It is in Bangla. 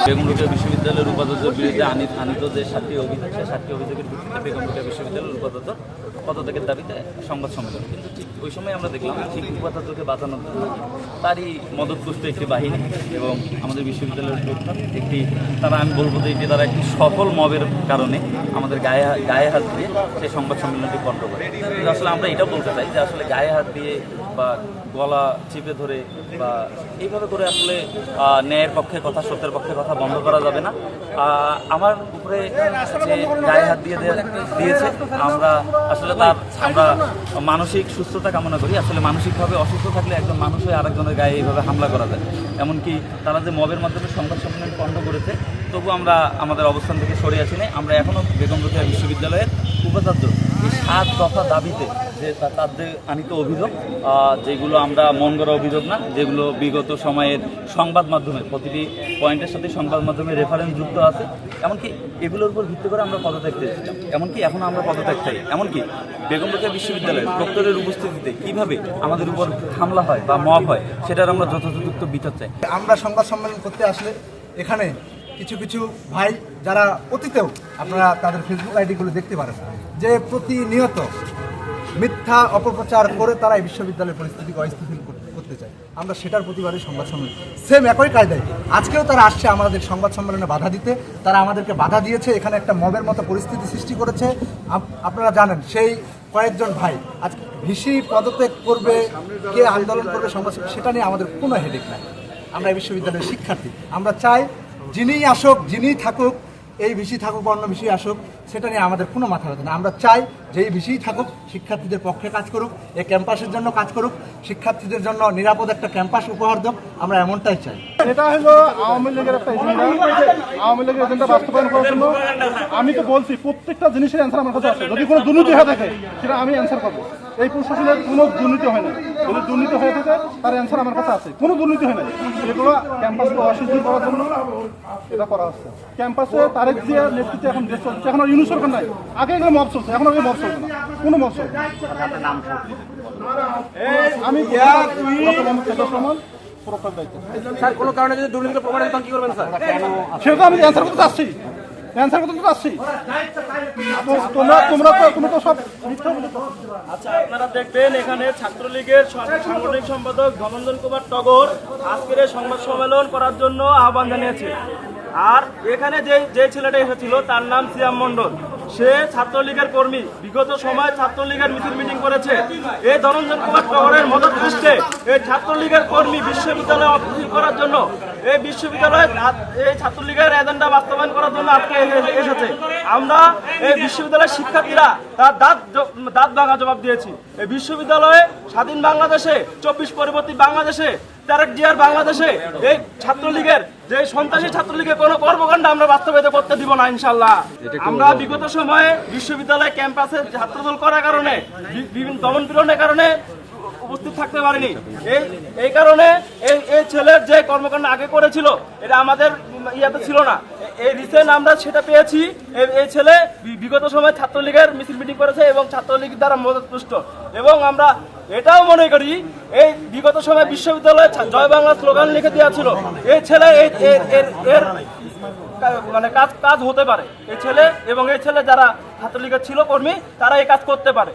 বেগম রোকেয়া বিশ্ববিদ্যালয়ের উপাচার্যের বিরুদ্ধে আনিত যে 7টি অভিযোগ, সেই 7টি অভিযোগের ভিত্তিতে বেগম রোকেয়া বিশ্ববিদ্যালয়ের উপাচার্য পদত্যাগের দাবিতে সংবাদ সম্মেলন। কিন্তু ঠিক ওই সময় আমরা দেখলাম ঠিক উপাচার্যকে বাঁচানোর জন্য তারই মদতপুষ্ট একটি বাহিনী এবং আমাদের বিশ্ববিদ্যালয়ের একটি তারা, আমি বলবো যে এটি তারা একটি সফল মবের কারণে আমাদের গায়ে হাত দিয়ে সেই সংবাদ সম্মেলনটি বন্ধ করে। কিন্তু আসলে আমরা এটাও বলতে চাই যে আসলে গায়ে হাত দিয়ে বা গলা চিপে ধরে বা এইভাবে করে আসলে ন্যায়ের পক্ষে কথা, সত্যের পক্ষে কথা বন্ধ করা যাবে না। আমার উপরে যে গায়ে হাত দিয়েছে আমরা আসলে আমরা মানসিক সুস্থতা কামনা করি। আসলে মানসিকভাবে অসুস্থ থাকলে একজন মানুষ হয়ে আরেকজনের গায়ে এইভাবে হামলা করা যায়। এমনকি তারা যে মবের মাধ্যমে সংবাদ সম্মেলন বন্ধ করেছে, তবু আমরা আমাদের অবস্থান থেকে সরে আসি নাই। আমরা এখনও বেগম রোকেয়া বিশ্ববিদ্যালয়ের উপাচার্য এই 7 দফা দাবিতে যে তাদের আনিত অভিযোগ, যেগুলো আমরা মন গড়া অভিযোগ না, যেগুলো বিগত সময়ের সংবাদ মাধ্যমে প্রতিটি পয়েন্টের সাথে সংবাদ মাধ্যমে রেফারেন্স যুক্ত আছে, এমনকি এগুলোর উপর ভিত্তি করে আমরা পদত্যাগ চেয়েছিলাম। এমনকি এখন আমরা পদত্যাগ চাই। এমনকি বেগম রোকেয়া বিশ্ববিদ্যালয়ের প্রক্টরের উপস্থিতিতে কিভাবে আমাদের উপর হামলা হয় বা মব হয়, সেটার আমরা যথাযথ বিচার চাই। আমরা সংবাদ সম্মেলন করতে আসলে এখানে কিছু কিছু ভাই যারা অতীতেও আপনারা তাদের ফেসবুক আইডিগুলো দেখতে পারেন যে প্রতিনিয়ত মিথ্যা অপপ্রচার করে তারা এই বিশ্ববিদ্যালয়ের পরিস্থিতিকে অস্থিতিশীল করতে চায়, আমরা সেটার প্রতিবাদে সংবাদ সম্মেলন সেম একই কায়দায় আজকেও তারা আসছে আমাদের সংবাদ সম্মেলনে বাধা দিতে। তারা আমাদেরকে বাধা দিয়েছে, এখানে একটা মবের মতো পরিস্থিতি সৃষ্টি করেছে। আপনারা জানেন সেই কয়েকজন ভাই আজকে ভিসি পদত্যাগ করবে, কে আন্দোলন করবে, সংবাদ সেটা নিয়ে আমাদের কোনো হেডেক নাই। আমরা এই বিশ্ববিদ্যালয়ের শিক্ষার্থী, আমরা চাই যিনিই আসুক, যিনিই থাকুক, এই ভিসি থাকুক বা অন্য ভিসি আসুক, সেটা নিয়ে আমাদের কোনো মাথা ব্যথা না। আমরা চাই যে এই ভিসিই থাকুক, শিক্ষার্থীদের পক্ষে কাজ করুক, এই ক্যাম্পাসের জন্য কাজ করুক, শিক্ষার্থীদের জন্য নিরাপদ একটা ক্যাম্পাস উপহার দেব, আমরা এমনটাই চাই। এটা হলো আওয়ামী লীগের একটা এজেন্ডা, আওয়ামী লীগের এজেন্ডা বাস্তবায়ন করার জন্য। আমি তো বলছি প্রত্যেকটা জিনিসের অ্যান্সার আমার কাছে আছে। যদি কোনো দুর্নীতি হয়ে থাকে সেটা আমি অ্যান্সার করবো। এই প্রশাসনের কোনো দুর্নীতি হয় না, যদি দুর্নীতি হয়ে থাকে তার অ্যান্সার আমার কাছে আছে। কোনো দুর্নীতি হয় না, এগুলো ক্যাম্পাসকে অশান্তি করার জন্য এটা করা হচ্ছে। ক্যাম্পাসে তারেক জিয়ার নেতৃত্বে এখন দেশ চলছে, এখন ইউনিট সরকার নাই। আগে এগুলো মব চলছে, এখন আগে মব চলবে না, কোনো মব চলবে না। আমি কোনো কারণে যদি দুর্নীতি প্রমাণিত কি করবেন স্যার? সেটা আমি অ্যান্সার করতে চাচ্ছি, অ্যান্সার করতে চাচ্ছি। তোমরা তো সব মিথ্যা বলে। আচ্ছা, আপনারা দেখবেন এখানে ছাত্রলীগের সাংগঠনিক সম্পাদক ধনঞ্জন কুমার টগর আজকের এই সংবাদ সম্মেলন করার জন্য আহ্বান জানিয়েছে। আর এখানে যে ছেলেটা এসেছিল তার নাম সিয়াম মণ্ডল, সে ছাত্রলীগের কর্মী, বিগত সময় ছাত্রলীগের মিছিল মিটিং করেছে। এই ধনঞ্জন কুমার টগরের মদত পুষ্টে এই ছাত্রলীগের কর্মী বিশ্ববিদ্যালয়ে অস্থিতিশীল করার জন্য, এই বিশ্ববিদ্যালয়ে এই ছাত্রলীগের এজেন্ডা বাস্তবায়ন করার জন্য আজকে এসেছে। আমরা এই বিশ্ববিদ্যালয়ের শিক্ষার্থীরা তার দাঁত ভাঙা জবাব দিয়েছি। এই বিশ্ববিদ্যালয়ে স্বাধীন বাংলাদেশে, 24 পরবর্তী বাংলাদেশে, তারেক জিয়ার বাংলাদেশে এই ছাত্রলীগের যে সন্ত্রাসী ছাত্রলীগের কোনো কর্মকাণ্ড আমরা বাস্তবায়িত করতে দিব না ইনশাল্লাহ। আমরা বিগত সময়ে বিশ্ববিদ্যালয় ক্যাম্পাসে ছাত্রদল করার কারণে, বিভিন্ন দমন পীড়নের কারণে উপস্থিত থাকতে পারিনি। এই কারণে এই ছেলের যে কর্মকাণ্ড আগে করেছিল এটা আমাদের ইয়াতে ছিল না। এই রিসেন্ট আমরা সেটা পেয়েছি। এই ছেলে বিগত সময় ছাত্রলীগের মিছিল মিটিং করেছে এবং ছাত্রলীগ দ্বারা মদতপুষ্ট। এবং আমরা এটাও মনে করি এই বিগত সময় বিশ্ববিদ্যালয়ে জয় বাংলা স্লোগান লিখে দেওয়া ছিল। এই ছেলে এর মানে কাজ হতে পারে। এই ছেলে এবং এই ছেলে যারা ছাত্রলীগের ছিল কর্মী, তারা এই কাজ করতে পারে।